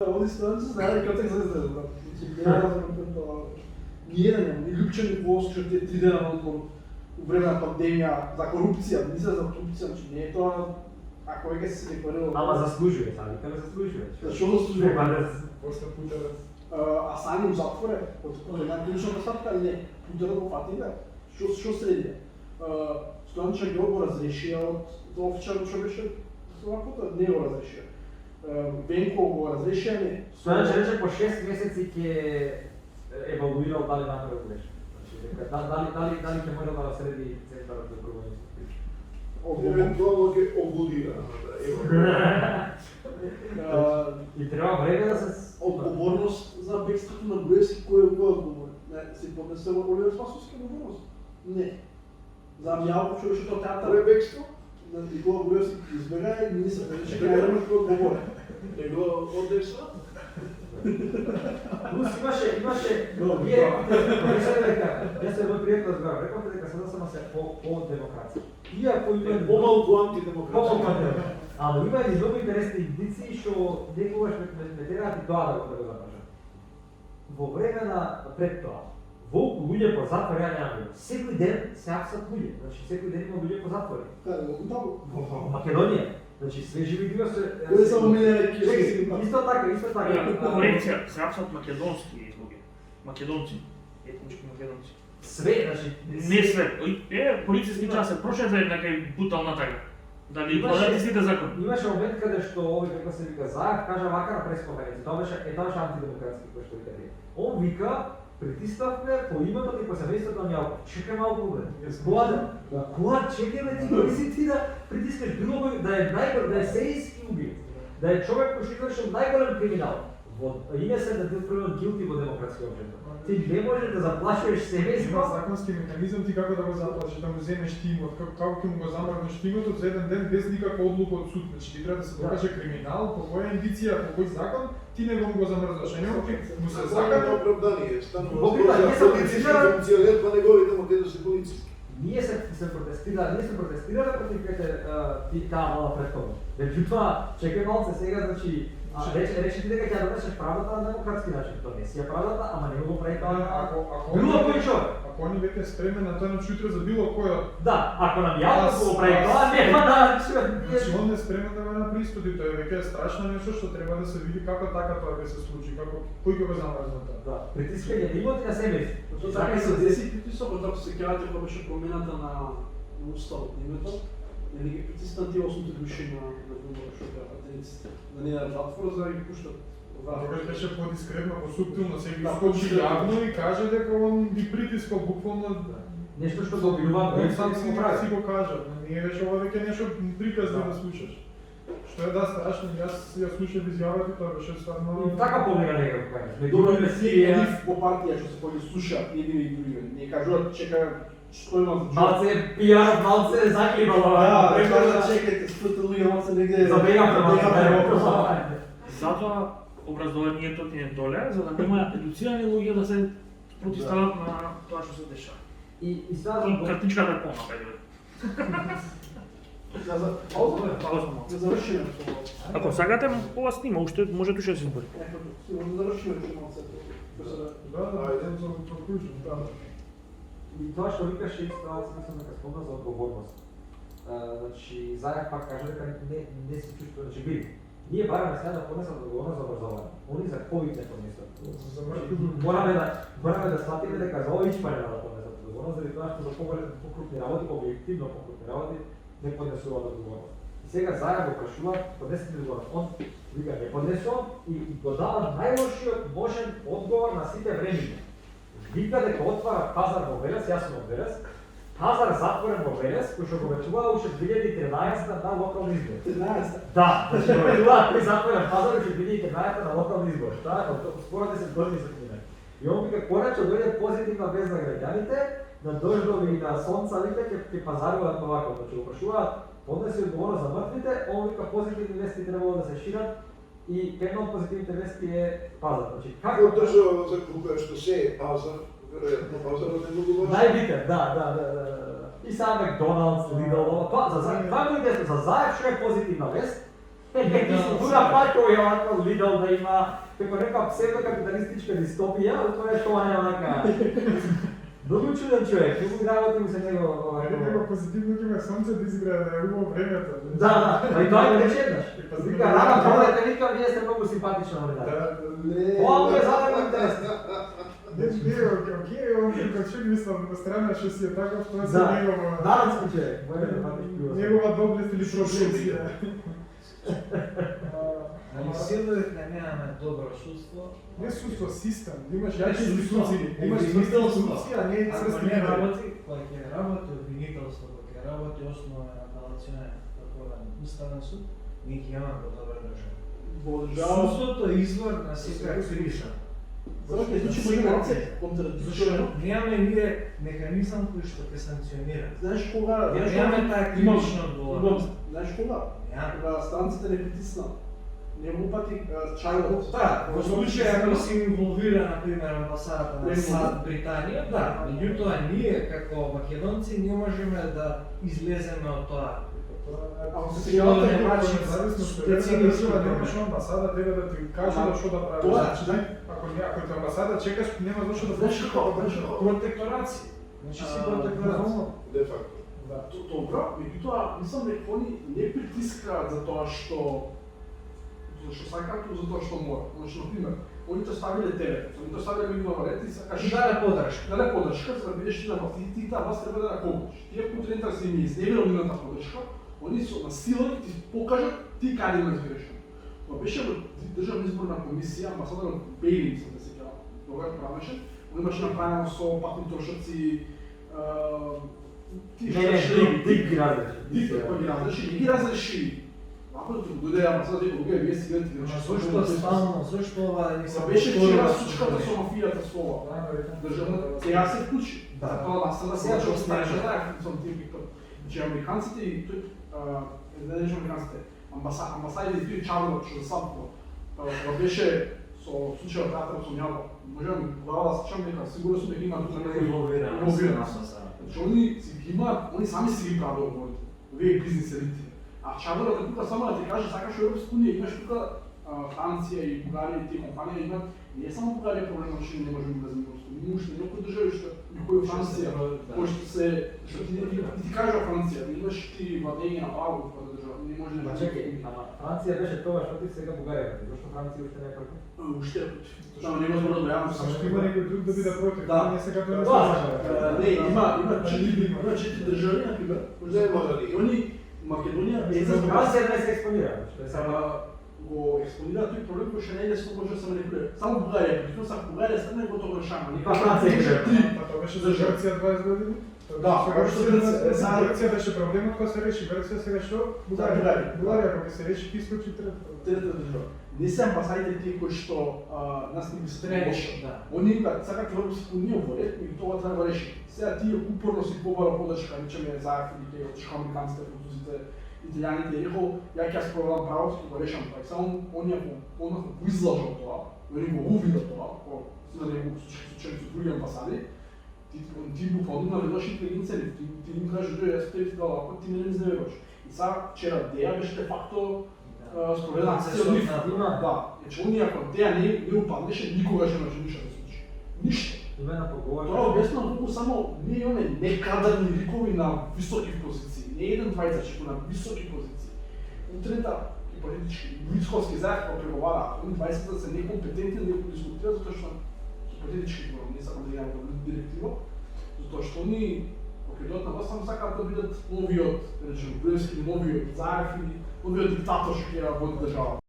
Oni stranci знаят как се излезе, брат. Няма разлика това. Ни Любчен Голос, че те 3 дена на отбор по време на пандемия за корупция, мисля за корупция, че не е това, ако веќе се декларира. Ама заслужuje, сами кога заслужuje. Защо заслужува? После путерът. А сами у затворе, од една клучна статка, не, путерът го фати, бе. Што следи? Стоянча Гео го разрешија од за официјално што беше оваквото, не го разрешија. Венко го разрешија, не. Стојан рече по 6 месеци ќе евалуирал дали направил грешка. Значи дали ќе може да среди центарот за пробување. Евентуално ќе обудира. И треба време да се Одговорност за бегството на Груевски, кој е одговорен? Не, се поднесе Оливер Спасовски одговорност? Не. За Мјалко човечето театар. Кој е бегство? На Никола Груевски избега и министр беше Крајермаш кој одговорен. Него одеша? Плюс имаше вие јас се пријатно разговарав, реков дека СДСМ се по демокрација. Иако има Помалку антидемократија. Ама има и многу интересни индици што некогаш ме тераат и тоа да го запашат. Во време на пред тоа, волку луѓе по затвор ја немам. Секој ден се апсат луѓе, значи секој ден има луѓе по затвори. Каде го таму? Во Македонија. Значи све живи диво се Кој само мине Исто така. Корекција, се апсат македонски луѓе. Македонци, етнички македонци. Све, значи Не све. Полициски час прошет за една кај бутална тага. Дали владат сите закони? Имаше момент каде што овој како се вика Заев кажа вака на пресконференција. Тоа беше антидемократски кој што вика. Он вика притиснавме по името и по семејството на Мјалков. Чекај малку бре. Кога чекај бе ти кој си ти да притискаш било кој да е најголем, да е серијски убиец, да е човек кој што извршил најголем криминал. Во име се да ти пример гилти во демократски општество. Ти не можеш да заплашуваш семејство. Има законски механизам ти како да го заплашиш, да му земеш тимот, како ќе му го замрзнеш тимот за еден ден без никаква одлука од суд. Значи ти треба да се докаже криминал, по која индиција, по кој закон, ти не го замрзнаш. А нема ти му се закана оправдание, станува полициски функционер, па неговите му да се полициски. Ние се протестирале против таа мала претходно. Меѓутоа, чекај малце сега, значи рече ти дека ќе донесеш правдата на демократски начин, тоа не си ја правдата, ама не го прави тоа. Било кој човек. Ако они веќе спремен на тоа утре за било кој. Да, ако нам Јалков го прави тоа, нема да. Значи он е спремен да го направи истото, тоа е веќе страшно нешто што треба да се види како така тоа ќе се случи, како кој ќе го замрзне тоа. Да, притискање на имоти на семејство. Тоа така се деси притисок, како се кејате кога беше промената на уставот на името, нели ги притиснати 8 души на Думбара што беа патриците. Да не на затвор за да ги пуштат. Тогаш беше по-дискретно, по-субтилно, се ги скочи јавно и каже дека он ги притискал буквално. Нешто што го обвинуваат, Он сам си го кажа, не беше ова веќе нешто приказни да слушаш. Што е да страшно, јас ја слушав изјавата и тоа беше стварно. И така помира некако кажеш. Добро е си по партија што се поди слуша едни и други. Не кажуваат чека што има за Малце пиар, малце заклибало. Да, кажат чекајте, стотите луѓе малце негде. Забегавме. Затоа образованието ти е доле, за да нема едуцирани луѓе да се противстават на тоа што се дешава. И сега Картичката е полна, бе. Пауза малку. Да завршиме со Ако сакате, ова снима, уште може туше да се избори. Сигурно да завршиме со малце. Да, ајде за прокружен, да. И тоа што викаше исто, аз мислам дека спомна за одговорност. Значи, Заев пак каже дека не се чувствува, значи види. Ние бараме сега да понесат одговорност за образование. Они за ковид не понесат. Мораме да сватиме дека за овој ичпа нема да понесат одговорност, заради тоа што за покрупни работи, објективно покрупни работи, не поднесуваат одговорност. И сега Заев го прашува, поднесете одговорност. Он вика, не поднесувам и го дава најлошиот можен одговор на сите времиња. Вика дека отвара пазар во Велес, јас сум од Велес, пазар затворен во Велес, кој што го ветуваа уште 2013 на локални избори. 13? Да, значи го ветуваа при затворен пазар уште 2013 на локални избори. Тоа е скоро 10 години се минати. И он вика конечно дојде позитивна вест за граѓаните, на дождови и на сонца вика ќе пазаруваат овако, значи го прашуваат поднеси одговорност за мртвите, он вика позитивни вести требало да се шират. И една од позитивните вести е пазар. Значи, Како држава за која што се е пазар, веројатно пазарот е многу важен. Најбитен, да. И сам Макдоналдс, Lidl, тоа за Заев што е позитивна вест, Тура пак кој е овако видел да има како нека псевдокапиталистичка дистопија, тоа е што не онака. Многу чуден човек, многу работи му се него Него позитивно ќе ме сонце да изиграе да е убаво времето. Да, па и тоа го рече еднаш. Вика, рано продайте, вика, вие сте многу симпатично овде. Ова му е задано интересно. Окей, он како човек мислам на страна што си е таков, тоа се Да, негова. данацки човек, може да патиш плюс. Негова доблест или професија. Али силно дека немаме добро судство. Не судство, систем, да имаш Не јаки судство, институции, да имаш обвинителство. институции, а не Ако црсти не лидери. работи, кога ќе работи обвинителство, кога ќе работи основен апелационен врховен уставен суд, ние ќе имаме подобра држава. Бодржава. Судството е извор на секоја криша. Само ќе звучи моја реакција контрадикторно. Зашто немаме ние механизам кој што ќе санкционира. Знаеш кога? Немаме таа кривична одговорност. Знаеш кога? Няма. Кога станците не притисна. Неколку пати чајот. Да, во случај ако си инволвира, например, амбасадата на САД Британија, да, меѓутоа ние како македонци не можеме да излеземе од тоа. Ако се Што сеќавате не начин, значи Зависно што специфични една држава проблеми. немаш амбасада дека да ти каже Ама, што да правиш. тоа, Значи, ако те амбасада чекаш, нема зошто да Знаеш како? Протекторација. Значи си протекторација. Де факто. Да. Добро, меѓутоа мислам дека они не притискаат за тоа што сакаат, за тоа што мора. Значи, например, они те ставиле теле, они те ставиле мигнова ред и сакаш Даде подршка. даде подршка, за да бидеш ти на власт. Ти таа власт треба да ја помогнеш. Ти ако тренер се ми изневерил нивната подршка, они со на сила ќе ти покажат ти каде имаш грешка. Тоа беше во државна изборна комисија, амбасадор Бејлин се да се кажа, тогаш правеше, он имаше направено со патни трошаци, ти Не, не, дик ги разреши. Дик кој ги разреши, не ги разреши. Ако да ти го дојде амбасадор, дека луѓе вие си гледате Ама зошто стално, зошто ова да ни се Тоа беше повторува вчера со случката тоа? со мафијата со ова. Државната сега се вклучи. Да. Тоа настана Сега сега ќе што снежи. стане со тим пикот. Значи американците и тој не знам американците, амбасадите и тој Чарлот што сапко. Тоа беше со случајот театар со Мјалко. Можам глава да сечам дека сигурно сум дека има тука некој Инволвиран. инволвиран. Значи они си ги имаат, они сами си ги прават договорите. Овие бизнис елити. А Чарлот е тука само да ти каже сакаш Европска унија, имаш тука Франција и Бугарија и тие компании имаат не само Бугарија проблем што не можеме да влеземе во Европска унија, уште некои држави што кој Франција, кој што се што ти кажа Франција, да имаш ти владење на право во твојата држава, не може Ма да чекај, ама Франција беше тоа што ти сега Бугарија против. Зошто Франција уште не е против? уште тоа не може да јавно Само што има некој друг да биде против, Да. не сега тоа не Тоа се не, има четири држави на пример, Не може да има. они Македонија е за Франција не се експонира, што е само го експонира тој проблем кој што не е лесно може да се манипулира. Само Бугарија, притоа са Бугарија стане го тоа решава. Па Франција е Па тоа беше за Грција 20 години. Да, Тоа што за Грција беше проблемот кога се реши Грција, сега што? Бугарија. Бугарија кога се реши ќе искочи трета. Трета држава. Не се амбасадите тие кои што нас не ги се Требаше, да. Они сакаат Европска унија во ред и тоа треба да реши. Сега тие упорно си побара подршка, речеме зајавки, тие од американците, французите, италијаните, рекол, ја ќе јас пробам правото ќе го решам тоа. И само оние го излажал тоа, или го увидел тоа, ако за да го случаи со други амбасади, ти буквално наведаш интелигенција, ти им кажеш, јас те ти дала, ако ти мене не изневеруваш. И сега вчера Деја беше де факто спроведена акција од нив. Да, значи оние ако Деја не упаднеше, никогаш не може ништо да се случи. Ништо. имена поговори. Тоа објаснува колку само ние имаме некадарни ликови на високи позиции. Не еден двајца чеку на високи позиции. Утрета хипотетички Мицховски заедно кога преговараат, они 20 се некомпетентни да го дискутираат затоа што хипотетички зборам, не сакам да ја директива, затоа што они кога дојдат на власт само сакаат да бидат новиот, да речеме, Груевски, новиот Заев или новиот диктатор што ќе ја води држава.